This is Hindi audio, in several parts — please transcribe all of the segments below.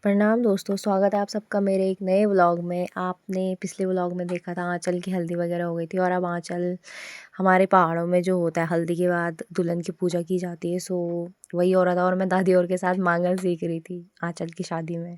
प्रणाम दोस्तों, स्वागत है आप सबका मेरे एक नए व्लॉग में। आपने पिछले व्लॉग में देखा था आंचल की हल्दी वगैरह हो गई थी और अब आंचल हमारे पहाड़ों में जो होता है हल्दी के बाद दुल्हन की पूजा की जाती है, सो वही हो रहा था और मैं दादी और के साथ मांगल सीख रही थी आंचल की शादी में।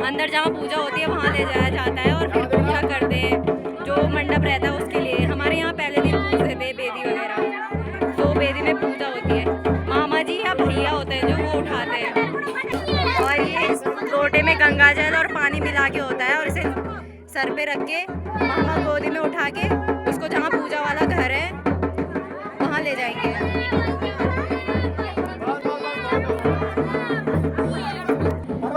अंदर जहाँ पूजा होती है वहाँ ले जाया जाता है और फिर पूजा करते हैं। जो मंडप रहता है उसके लिए हमारे यहाँ पहले दिन पूजते थे बेदी वगैरह, तो बेदी में पूजा होती है। मामा जी या भैया होते हैं जो वो उठाते हैं और ये लोटे में गंगा जल और पानी मिला के होता है और इसे सर पे रख के मामा गोदी में उठा के उसको जहाँ पूजा वाला घर है वहाँ ले जाएंगे।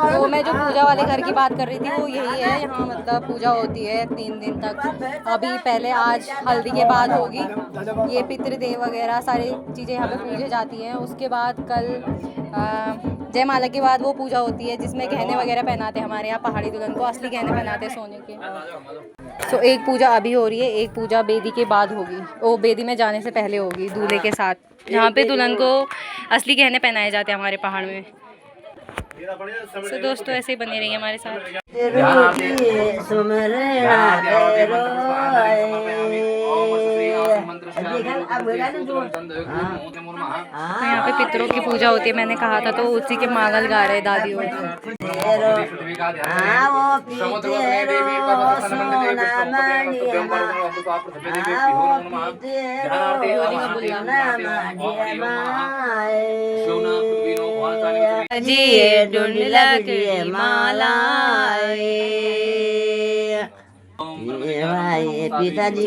तो मैं जो पूजा वाले घर की बात कर रही थी वो यही है। यहाँ मतलब पूजा होती है 3 दिन तक। अभी पहले आज हल्दी के बाद होगी ये पितृदेव वगैरह सारी चीज़ें यहाँ पे पूजे जाती हैं। उसके बाद कल जयमाला के बाद वो पूजा होती है जिसमें गहने वगैरह पहनाते हैं। हमारे यहाँ पहाड़ी दुल्हन को असली गहने पहनाते हैं सोने के। तो एक पूजा अभी हो रही है, एक पूजा बेदी के बाद होगी। वो बेदी में जाने से पहले होगी दूल्हे के साथ, जहाँ पे दुल्हन को असली गहने पहनाए जाते हैं हमारे पहाड़ में। तो दोस्तों ऐसे ही बने रहिए हमारे साथ। यहाँ पे पितरों की पूजा होती है, मैंने कहा था, तो उसी के मांगल गा रहे दादी और जी ढूंढला के माला पिताजी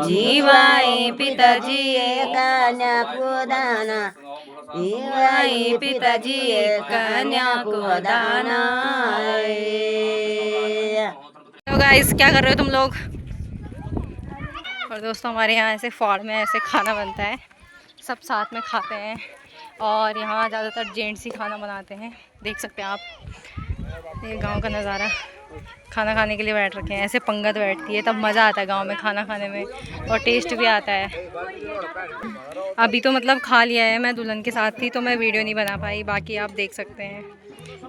जीवाए पिताजी कन्या को दाना, जीवाए पिताजी कन्या को दाना। तो गाइस क्या कर रहे हो तुम लोग? और दोस्तों हमारे यहाँ ऐसे फाड़ में ऐसे खाना बनता है, सब साथ में खाते हैं और यहाँ ज़्यादातर जेंट्स ही खाना बनाते हैं। देख सकते हैं आप ये गांव का नज़ारा। खाना खाने के लिए बैठ रखे हैं, ऐसे पंगत बैठती है तब मज़ा आता है गांव में खाना खाने में और टेस्ट भी आता है। अभी तो मतलब खा लिया है, मैं दुल्हन के साथ थी तो मैं वीडियो नहीं बना पाई, बाकी आप देख सकते हैं।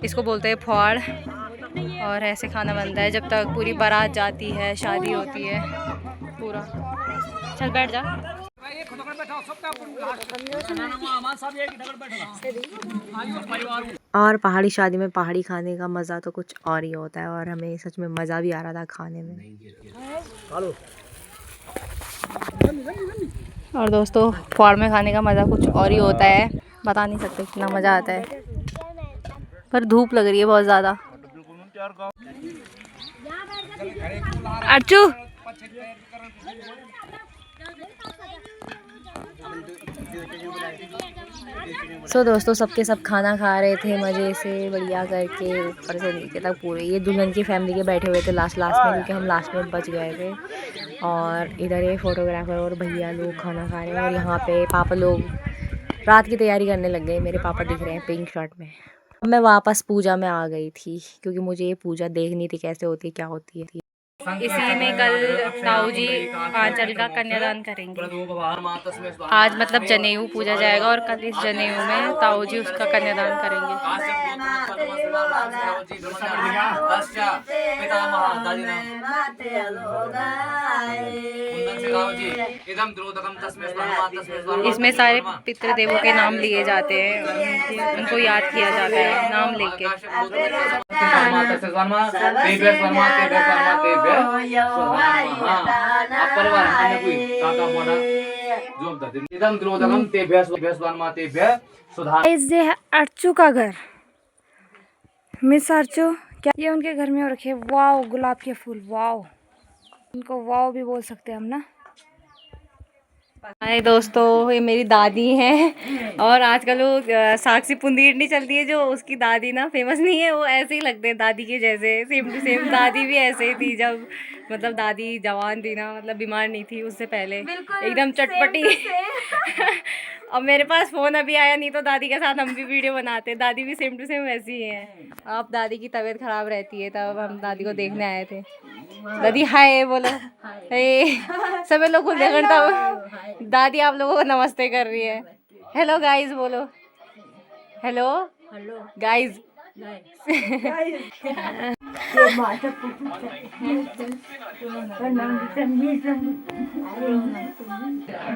इसको बोलते हैं फाड़ और ऐसे खाना बनता है जब तक पूरी बारात जाती है, शादी होती है पूरा। चल बैठ जा। और पहाड़ी शादी में पहाड़ी खाने का मज़ा तो कुछ और ही होता है और हमें सच में मज़ा भी आ रहा था खाने में। और दोस्तों फाड़ में खाने का मज़ा कुछ और ही होता है, बता नहीं सकते कितना मज़ा आता है। पर धूप लग रही है बहुत ज़्यादा। अर्चू सो दोस्तों सबके सब खाना खा रहे थे मज़े से बढ़िया करके, ऊपर से नीचे तक पूरे। ये दुल्हन की फैमिली के बैठे हुए थे लास्ट में, क्योंकि हम लास्ट में बच गए थे। और इधर ये फोटोग्राफर और भैया लोग खाना खा रहे हैं और यहाँ पे पापा लोग रात की तैयारी करने लग गए। मेरे पापा दिख रहे हैं पिंक शर्ट में। मैं वापस पूजा में आ गई थी क्योंकि मुझे ये पूजा देखनी थी कैसे होती है, क्या होती है। इसी में कल ताऊ जी आंचल का कन्यादान करेंगे। आज मतलब जनेऊ पूजा जाएगा और कल इस जनेऊ में ताऊ जी उसका कन्यादान करेंगे। इसमें सारे पितृदेवों के नाम लिए जाते हैं, उनको याद किया जाता है नाम लेके। परिवार अन्य कोही काका बडा जोम धरते निदम द्रोदगम ते भेसवान माते भे सुधार। ये है अर्चू का घर। मिस अर्चू क्या ये उनके घर में हो रखे। वाओ गुलाब के फूल, वाओ, इनको वाओ भी बोल सकते हैं हम ना। हाय दोस्तों, ये मेरी दादी हैं और आजकल वो साक्षी पुंदीर नहीं चलती है जो, उसकी दादी ना फेमस नहीं है, वो ऐसे ही लगते हैं दादी के जैसे, सेम टू सेम। दादी भी ऐसे ही थी जब मतलब दादी जवान थी ना, मतलब बीमार नहीं थी उससे पहले, एकदम चटपटी। अब मेरे पास फ़ोन अभी आया, नहीं तो दादी के साथ हम भी वीडियो बनाते। दादी भी सेम टू सेम वैसी ही है। अब दादी की तबीयत ख़राब रहती है, तब हम दादी को देखने आए थे। दादी हाय बोलो। सभी लोग खुल देखता। दादी आप लोगों को नमस्ते कर रही है। हेलो गाइस बोलो। Hello guys.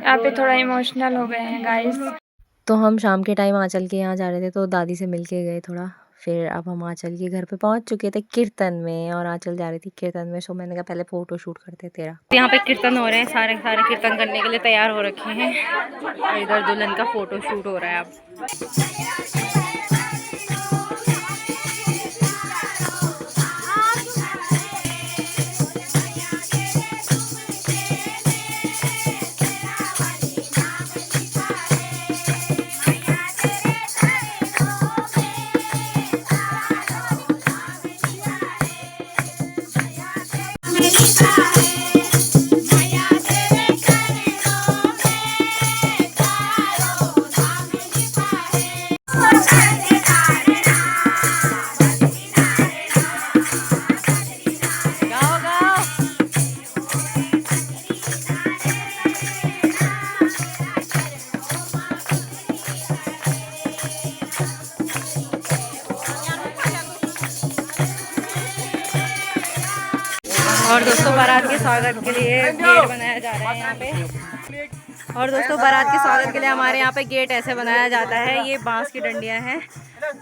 यहाँ पे थोड़ा इमोशनल हो गए हैं गाइस। तो हम शाम के टाइम आंचल के यहाँ जा रहे थे, तो दादी से मिल के गए थोड़ा। फिर अब हम आंचल के घर पे पहुंच चुके थे कीर्तन में, और आंचल जा रही थी कीर्तन में। सो मैंने कहा पहले फ़ोटो शूट करते तेरा। यहाँ पे कीर्तन हो रहे हैं, सारे कीर्तन करने के लिए तैयार हो रखे हैं। इधर दुल्हन का फ़ोटो शूट हो रहा है अब। और दोस्तों बारात के स्वागत के लिए गेट बनाया जा रहा है यहाँ पे। और दोस्तों बारात के स्वागत के लिए हमारे यहाँ पे गेट ऐसे बनाया जाता है। ये बांस की डंडियाँ हैं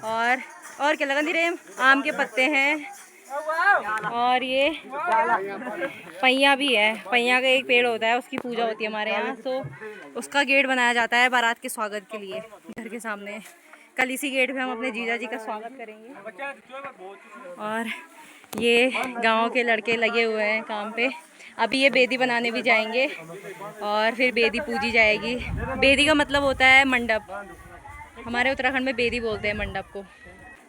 और क्या लगा दी रहे, आम के पत्ते हैं, और ये पैया भी है। पैया का एक पेड़ होता है, उसकी पूजा होती है हमारे यहाँ, तो उसका गेट बनाया जाता है बारात के स्वागत के लिए घर के सामने। कल इसी गेट पे हम अपने जीजा जी का स्वागत करेंगे। और ये गांव के लड़के लगे हुए हैं काम पे। अभी ये बेदी बनाने भी जाएंगे और फिर बेदी पूजी जाएगी। बेदी का मतलब होता है मंडप, हमारे उत्तराखंड में बेदी बोलते हैं मंडप को।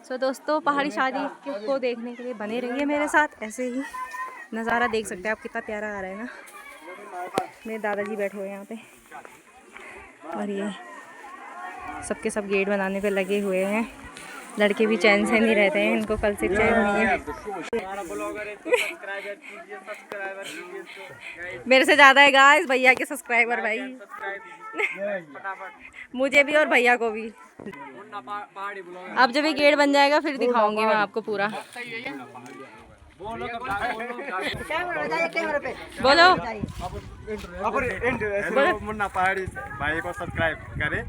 सो दोस्तों पहाड़ी शादी को देखने के लिए बने रहिए मेरे साथ। ऐसे ही नज़ारा देख सकते हैं आप, कितना प्यारा आ रहा है ना। मेरे दादाजी बैठे हुए हैं यहाँ पे, और ये सबके सब गेट बनाने पे लगे हुए हैं। लड़के भी चैन से नहीं रहते हैं, इनको कल से चैन नहीं है। मेरे से ज़्यादा है गाइस भैया के सब्सक्राइबर भाई। मुझे भी और भैया को भी। अब जब ये गेट बन जाएगा फिर दिखाऊंगी मैं आपको पूरा। बोलो मुन्ना पहाड़ी भाई को सब्सक्राइब करें,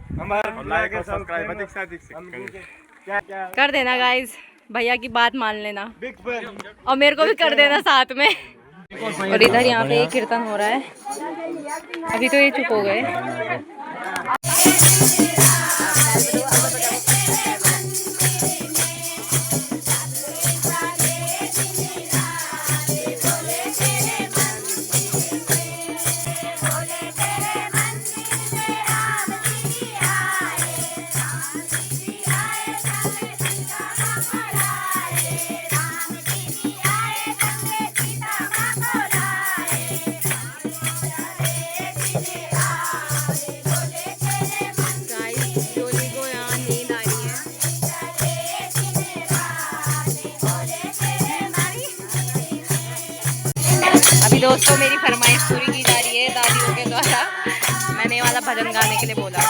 लाइक और सब्सक्राइब अधिक से अधिक कर देना गाइस। भैया की बात मान लेना और मेरे को भी कर देना साथ में। और इधर यहाँ पे कीर्तन हो रहा है। अभी तो ये चुप हो गए। अभी दोस्तों मेरी फरमाइश पूरी की जा रही है दादियों के द्वारा। मैंने ये वाला भजन गाने के लिए बोला।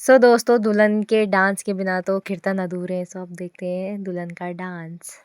सो दोस्तों, दुल्हन के डांस के बिना तो कीर्तन अधूरे हैं। सो अब देखते हैं दुल्हन का डांस।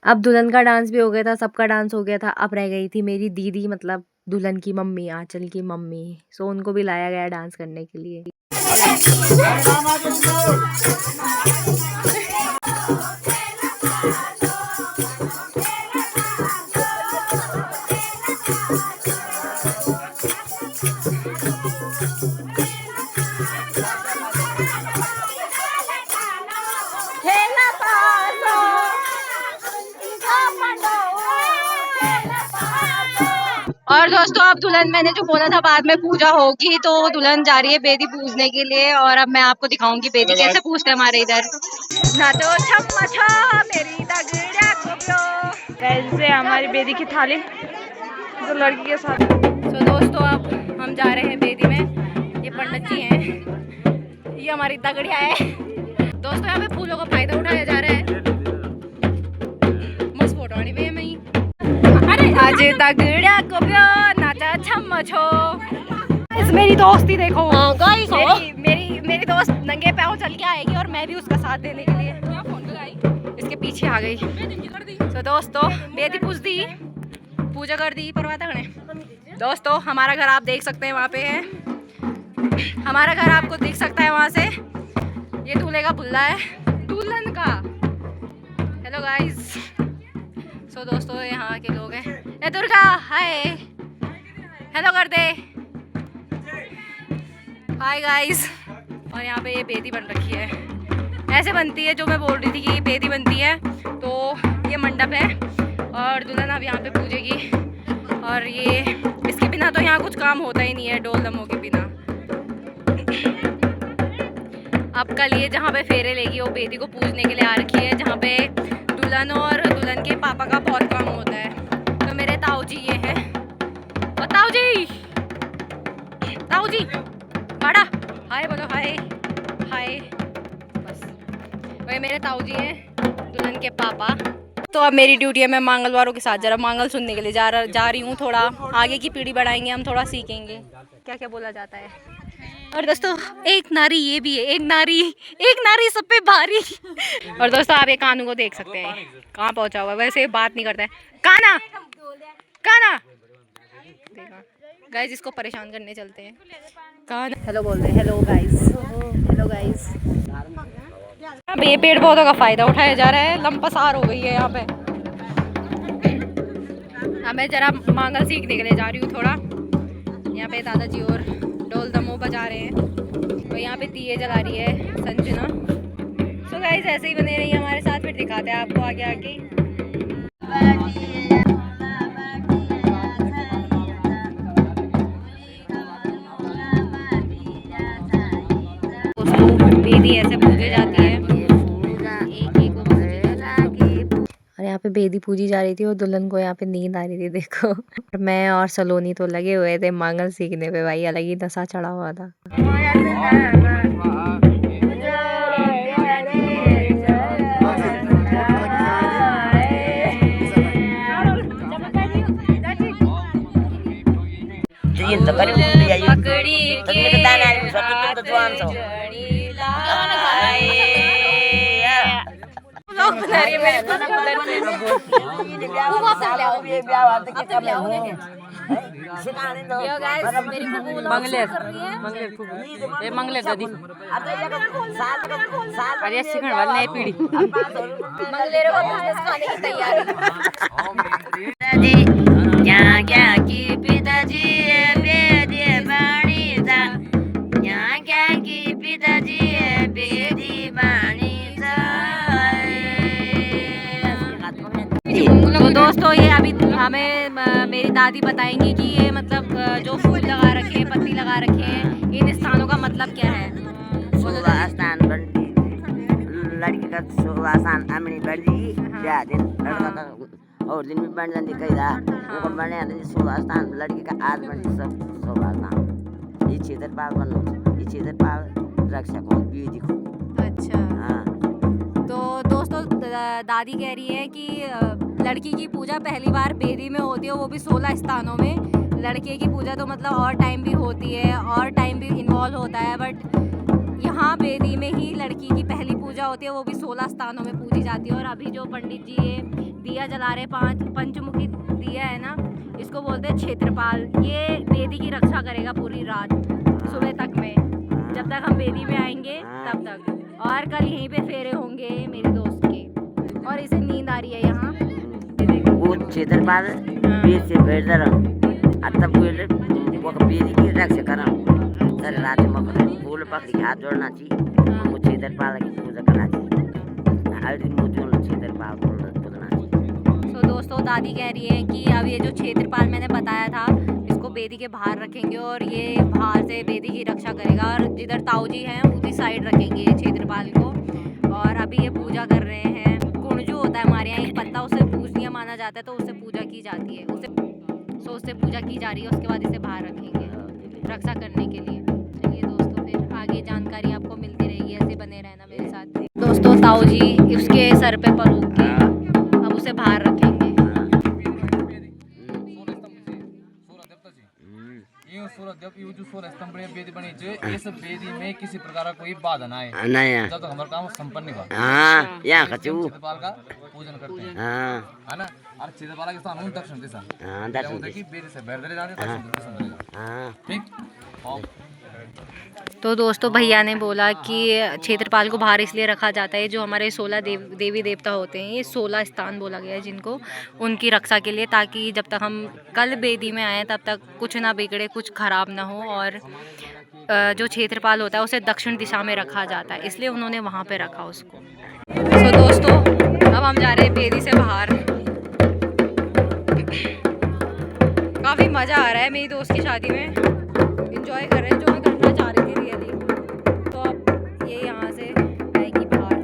अब दुल्हन का डांस भी हो गया था, सबका डांस हो गया था। अब रह गई थी मेरी दीदी, मतलब दुल्हन की मम्मी, आंचल की मम्मी। सो उनको भी लाया गया डांस करने के लिए। और दोस्तों, अब दुल्हन, मैंने जो बोला था बाद में पूजा होगी, तो दुल्हन जा रही है बेदी पूजने के लिए। और अब मैं आपको दिखाऊंगी बेदी कैसे पूजते हैं हमारे इधर। नाचो छम्मा छा मेरी दगड़िया को कैसे हमारी बेदी की थाली तो लड़की के साथ। तो दोस्तों, अब हम जा रहे हैं बेदी में। ये पंडित जी हैं, ये हमारी दगड़िया है। दोस्तों, यहाँ पे फूलों का फायदा उठाया जा रहा है। मस्त फोटो आनी है। आज दगड़िया को नाचा छम्मा छो। मेरी दोस्ती देखो, मेरी दोस्त नंगे पैरों चल के आएगी और मैं भी उसका साथ देने के लिए इसके पीछे आ गई। तो दोस्तों, बेदी पूजा कर दी परवाता ने। दोस्तों, हमारा घर आप देख सकते हैं, वहाँ पे है हमारा घर, आपको दिख सकता है वहाँ से। ये दूल्हे का बुल्ला है, दुल्हन का। Hello guys. सो दोस्तों, यहाँ के लोग हैं। ए दुर्गा, हाय, हेलो कर दे, हाय गाइस। और यहाँ पे ये बेदी बन रखी है, ऐसे बनती है जो मैं बोल रही थी कि बेदी बनती है। तो ये मंडप है और दुल्हन अब यहाँ पे पूजेगी। और ये इसके बिना तो यहाँ कुछ काम होता ही नहीं है, डोल दमों के बिना। अब कल ये जहाँ पे फेरे लेगी, वो बेदी को पूजने के लिए आ रखी है, जहाँ पे दुल्हन और दुल्हन के पापा का बहुत काम होता है। तो मेरे ताऊ जी ये हैं। और ताऊ जी बड़ा हाय बोलो, हाय हाय। बस वही मेरे ताऊ जी हैं, दुल्हन के पापा। तो अब मेरी ड्यूटी है, मैं मंगलवारों के साथ जरा मांगल सुनने के लिए जा रही हूँ। थोड़ा आगे की पीढ़ी बढ़ाएंगे हम, थोड़ा सीखेंगे क्या क्या बोला जाता है। और दोस्तों, एक नारी ये भी है, एक नारी सब पे भारी। और दोस्तों, आप ये कानू को देख सकते हैं, कहाँ पहुँचा हुआ है, वैसे बात नहीं करता है। काना देखा गाइस, इसको परेशान करने चलते हैं। काना हेलो बोल रहे, हेलो गाइस। अब ये पेड़ पौधों का फायदा उठाया जा रहा है, लंपसार हो गई है यहाँ पे। अब मैं जरा मांगल सीखने के लिए जा रही हूँ थोड़ा। यहाँ पे दादाजी और ढोल दमो बजा रहे हैं, और यहाँ पे दिए जला रही है संजना। सो गाइस, ऐसे ही बने रहिए हमारे साथ, फिर दिखाते हैं आपको आगे आके। बेदी ऐसे पूजे जाती है, और यहाँ पे बेदी पूजी जा रही थी और दुल्हन को यहाँ पे नींद आ रही थी। देखो, मैं और सलोनी तो लगे हुए थे मांगल सीखने पे, भाई अलग ही नशा चढ़ा हुआ था। इन तो करे मुंडी आई पकड़ी तो के मैं दाना आदमी सब तो जवान सो जड़ी लाई। लोग बना रही है मेरे को उधर से। यो गाइस मेरी फूफू मंगले ये मंगले दादी अरे सिखण वाले पीढ़ी मंगले रे खाने की तैयारी। क्या क्या की पिताजी बेदी बाणी दा क्या क्या की पिताजी बेदी बाणी दा। तो दोस्तों ये अभी हमें मेरी दादी बताएंगी कि ये मतलब जो फूल लगा रखे हैं पत्ती लगा रखे हैं इन स्थानों का मतलब क्या है। सोलह स्थान बंटी लड़की का 16 स्थान अमनी बड़ी ब्याह दिन लड़का का और दिन भी बन जाती कई दा वो बने 16 स्थान लड़की का आज बंटी सब 16 स्थान ये क्षेत्रपाल बनो ये क्षेत्रपाल रक्षक हो बीजी को। अच्छा हाँ तो दोस्तों दादी कह रही है कि लड़की की पूजा पहली बार बेदी में होती है वो भी 16 स्थानों में। लड़के की पूजा तो मतलब और टाइम भी होती है और टाइम भी इन्वॉल्व होता है बट यहाँ बेदी में ही लड़की की पहली पूजा होती है वो भी 16 स्थानों में पूजी जाती है। और अभी जो पंडित जी ये दिया जला रहे पंचमुखी दिया है ना इसको बोलते हैं क्षेत्रपाल। ये बेदी की रक्षा करेगा पूरी रात सुबह तक में जब तक हम बेदी में आएंगे तब तक। और कल यहीं पे फेरे होंगे मेरे दोस्त के और इसे नींद आ रही है यहाँ। वो क्षेत्रपाल बीच से बैठ रहा तब बोले वो बीजी की रक्षा करा सर रात में फूल पकड़ी हाथ जोड़ना चाहिए वो क्षेत्रपाल की पूजा करना चाहिए हर दिन मुझे क्षेत्रपाल बोलना चाहिए। तो दोस्तों दादी कह रही है कि अब ये जो क्षेत्रपाल मैंने बताया था इसको बेदी के बाहर रखेंगे और ये बाहर से बेदी की रक्षा करेगा और जिधर ताऊ जी हैं उसी साइड रखेंगे ये क्षेत्रपाल को। और अभी ये पूजा कर रहे हैं कुंजू होता है हमारे यहाँ एक पत्ता उसे पूजनीय माना जाता है तो उससे पूजा की जाती है उससे पूजा की जा रही है। उसके बाद इसे बाहर रखेंगे रक्षा करने के लिए। चलिए दोस्तों फिर आगे जानकारी आपको मिलती रहेगी ऐसे बने रहना मेरे साथ। दोस्तों ताऊ जी उसके सर पे परोक के अब उसे बाहर रखेंगे। जो 16 स्तंभ बेदी बनी जो इस बेदी में किसी प्रकार का कोई बाधा ना आए नहीं जब तक हमारा काम संपन्न होगा। हाँ यहाँ खचू क्षेत्रपाल का पूजन करते हैं हाँ है ना। और क्षेत्रपाल के स्थान दक्षिण दिशा हाँ दर्शन देखिए बेदी से बैठ जाते दक्षिण दिशा मिलेगा हाँ ठीक। तो दोस्तों भैया ने बोला कि क्षेत्रपाल को बाहर इसलिए रखा जाता है जो हमारे 16 देवी देवता होते हैं ये 16 स्थान बोला गया है जिनको उनकी रक्षा के लिए ताकि जब तक हम कल बेदी में आए तब तक कुछ ना बिगड़े कुछ खराब ना हो। और जो क्षेत्रपाल होता है उसे दक्षिण दिशा में रखा जाता है इसलिए उन्होंने वहाँ पे रखा उसको। तो दोस्तों अब हम जा रहे हैं बेदी से बाहर। काफ़ी मज़ा आ रहा है मेरी दोस्त की शादी में इंजॉय कर रहे हैं जो मैं करना चाह रही थी रियली। तो अब ये यहाँ से आएगी बाहर।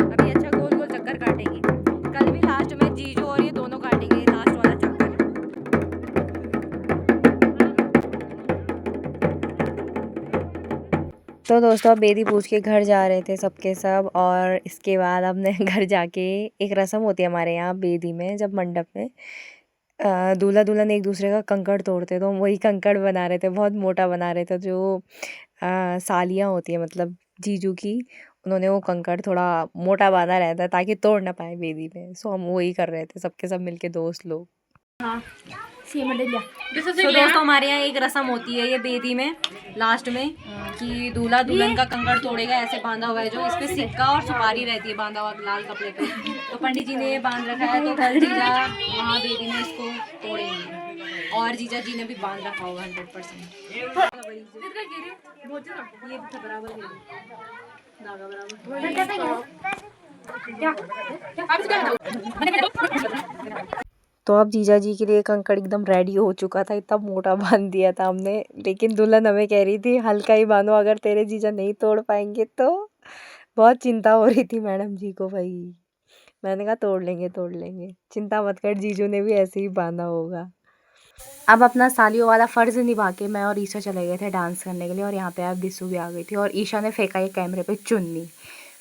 अभी अच्छा गोल गोल चक्कर काटेंगी कल भी लास्ट में जीजू और ये दोनों काटेंगे लास्ट वाला चक्कर। तो दोस्तों अब बेदी पूछ के घर जा रहे थे सबके सब और इसके बाद हमने घर जाके एक रस्म होती है हमारे यहाँ बेदी में जब मंडप में दूल्हा दुल्हन एक दूसरे का कंकड़ तोड़ते तो हम वही कंकड़ बना रहे थे बहुत मोटा बना रहे थे। जो सालियाँ होती है मतलब जीजू की उन्होंने वो कंकड़ थोड़ा मोटा बांधा रहता है ताकि तोड़ ना पाए बेदी में। सो हम वही कर रहे थे सबके सब मिलके दोस्त लोग। तो दोस्तों हमारे यहाँ एक रस्म होती है ये बेदी में लास्ट में कि दूल्हा दुल्हन का कंकड़ तोड़ेगा ऐसे बांधा हुआ है जो इस पे सिक्का और सुपारी रहती है बांधा हुआ लाल कपड़े पे। तो पंडित जी ने ये बांध रखा है तो कल जीजा वहाँ बेदी में इसको तोड़ेंगे और जीजा जी ने भी बांध रखा होगा 100%। तो अब जीजा जी के लिए कंकड़ एकदम रेडी हो चुका था इतना मोटा बांध दिया था हमने। लेकिन दुल्हन हमें कह रही थी हल्का ही बांधो अगर तेरे जीजा नहीं तोड़ पाएंगे तो। बहुत चिंता हो रही थी मैडम जी को भाई। मैंने कहा तोड़ लेंगे चिंता मत कर जीजू ने भी ऐसे ही बांधा होगा। अब अपना सालियों वाला फ़र्ज़ निभा के मैं और ईशा चले गए थे डांस करने के लिए और यहाँ पे अब दिसू भी आ गई थी और ईशा ने फेंका ये कैमरे पे चुन्नी।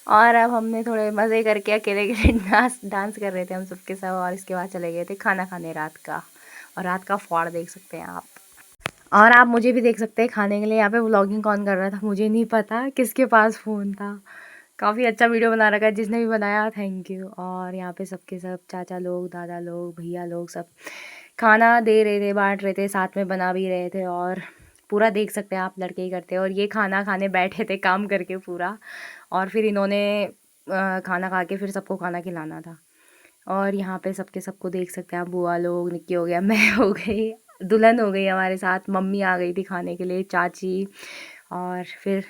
और अब हमने थोड़े मज़े करके अकेले डांस कर रहे थे हम सबके साथ और इसके बाद चले गए थे खाना खाने रात का। और रात का फॉड़ देख सकते हैं आप। और आप मुझे भी देख सकते हैं खाने के लिए। यहाँ पे व्लॉगिंग कौन कर रहा था मुझे नहीं पता, किसके पास फ़ोन था। काफ़ी अच्छा वीडियो बना रखा है, जिसने भी बनाया थैंक यू। और यहाँ पे सबके सब चाचा लोग, दादा लोग, भैया लोग सब खाना दे रहे थे, बांट रहे थे, साथ में बना भी रहे थे। और पूरा देख सकते हैं आप, लड़के ही करते हैं। और ये खाना खाने बैठे थे काम करके पूरा, और फिर इन्होंने खाना खा के फिर सबको खाना खिलाना था। और यहाँ पे सबके सबको देख सकते हैं आप, बुआ लोग, निक्की हो गया, मैं हो गई, दुल्हन हो गई हमारे साथ, मम्मी आ गई थी खाने के लिए, चाची। और फिर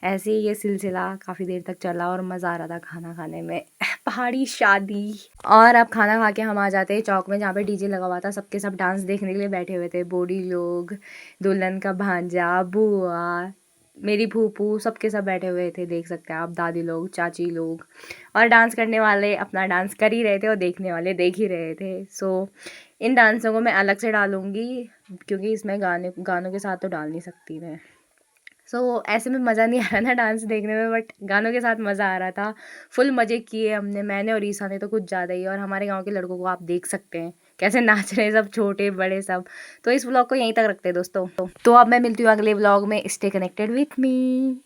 ऐसे ही ये सिलसिला काफ़ी देर तक चला और मज़ा आ रहा था खाना खाने में। पहाड़ी शादी। और अब खाना खा के हम आ जाते हैं चौक में, जहाँ पे डीजे लगा हुआ था। सबके सब डांस देखने के लिए बैठे हुए थे, बूढ़ी लोग, दुल्हन का भांजा, बुआ, मेरी फूफू, सबके सब बैठे हुए थे, देख सकते हैं आप, दादी लोग, चाची लोग। और डांस करने वाले अपना डांस कर ही रहे थे और देखने वाले देख ही रहे थे। सो इन डांसों को मैं अलग से डालूँगी, क्योंकि इसमें गानों के साथ तो डाल नहीं सकती मैं। सो ऐसे में मज़ा नहीं आ रहा ना डांस देखने में, बट गानों के साथ मज़ा आ रहा था। फुल मज़े किए हमने, मैंने और ईसा ने तो कुछ ज़्यादा ही। और हमारे गांव के लड़कों को आप देख सकते हैं कैसे नाच रहे हैं, सब छोटे बड़े सब। तो इस व्लॉग को यहीं तक रखते हैं दोस्तों। तो अब मैं मिलती हूँ अगले व्लॉग में। Stay connected with me.